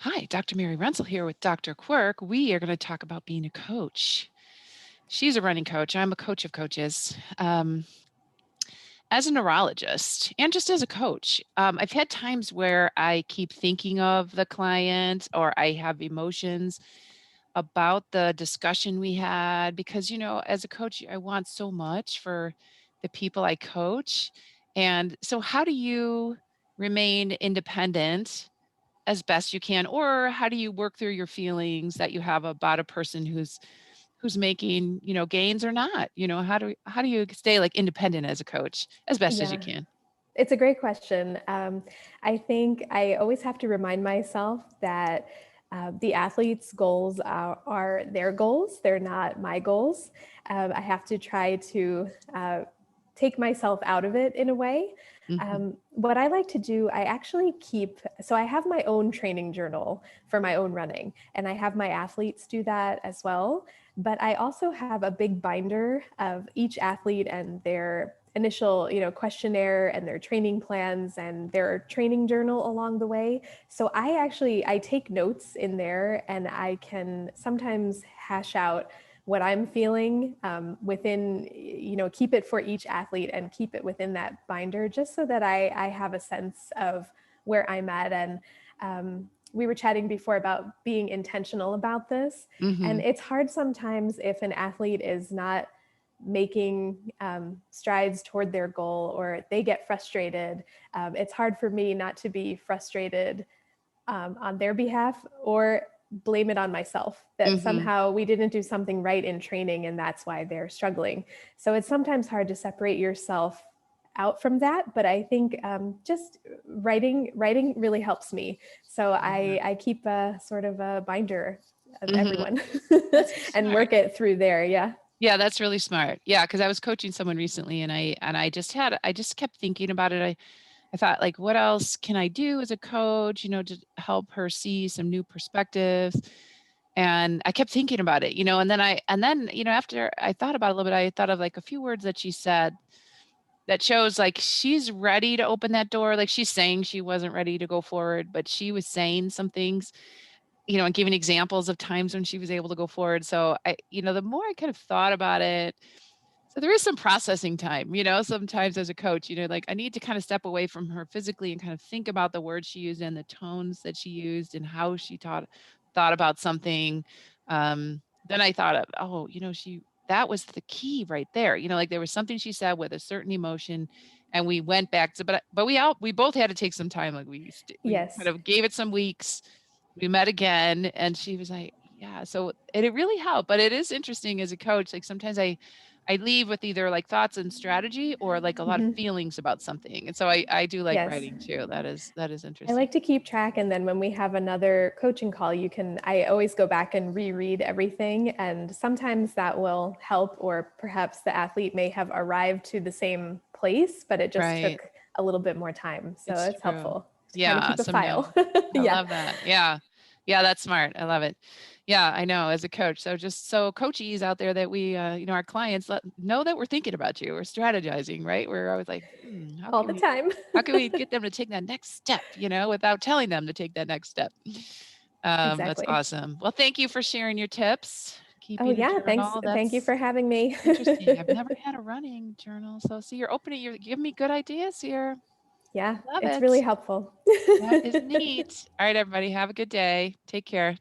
Hi, Dr. Mary Rensel here with Dr. Quirk. We are going to talk about being a coach. She's a running coach. I'm a coach of coaches. As a neurologist and just as a coach, I've had times where I keep thinking of the client or I have emotions about the discussion we had because, as a coach, I want so much for the people I coach. And so, how do you remain independent as best you can, or how do you work through your feelings that you have about a person who's making, gains or not? How do you stay like independent as a coach as best as you Yeah, can? it's a great question. I think I always have to remind myself that the athletes' goals are their goals. They're not my goals. I have to try to take myself out of it in a way. Mhm. What I like to do, I actually so I have my own training journal for my own running, and I have my athletes do that as well. But I also have a big binder of each athlete and their initial questionnaire and their training plans and their training journal along the way. So I take notes in there, and I can sometimes hash out what I'm feeling within, keep it for each athlete and keep it within that binder, just so that I have a sense of where I'm at. And we were chatting before about being intentional about this. And Mhm. it's hard sometimes if an athlete is not making strides toward their goal, or they get frustrated. It's hard for me not to be frustrated on their behalf, or blame it on myself that Mhm. somehow we didn't do something right in training and that's why they're struggling. So it's sometimes hard to separate yourself out from that, but I think just writing really helps me. So Yeah. I keep a sort of a binder of Mhm. everyone That's so and smart. work it through there. Yeah. Yeah, that's really smart. Yeah, because I was coaching someone recently and I just kept thinking about it. I thought, like, what else can I do as a coach, to help her see some new perspectives? And I kept thinking about it, and then, after I thought about it a little bit, I thought of like a few words that she said that shows like she's ready to open that door. Like she's saying she wasn't ready to go forward, but she was saying some things, and giving examples of times when she was able to go forward. So the more I kind of thought about it, so there is some processing time, sometimes as a coach, like I need to kind of step away from her physically and kind of think about the words she used and the tones that she used and how she thought about something. Then I thought of, oh, that was the key right there. Like there was something she said with a certain emotion and we went back to, but we both had to take some time. Like we kind Yes. of gave it some weeks. We met again and she was like, yeah, so it really helped. But it is interesting as a coach. Like sometimes I leave with either like thoughts and strategy or like a lot of Mhm. feelings about something. And so I do like Yes. writing too. That is I interesting. like to keep track, and then when we have another coaching call, I always go back and reread everything, and sometimes that will help, or perhaps the athlete may have arrived to the same place, but it just Right. took a little bit more time. So It's it's true. helpful to kind of Yeah, keep a some file. notes. I Yeah. love that. Yeah. Yeah, that's smart. I love it. Yeah, I know as a coach. So just so coachees out there that we, our clients know that we're thinking about you. We're strategizing, right? We're always like, how All can the we, time. how can we get them to take that next step, without telling them to take that next step? That's Exactly. awesome. Well, thank you for sharing your tips. Oh, Keeping a yeah. Thanks. journal. Thank you That's for having me. interesting. I've never had a running journal. So see, you're giving me good ideas here. Yeah, Love it's really it. helpful. That is neat. All right, everybody, have a good day. Take care.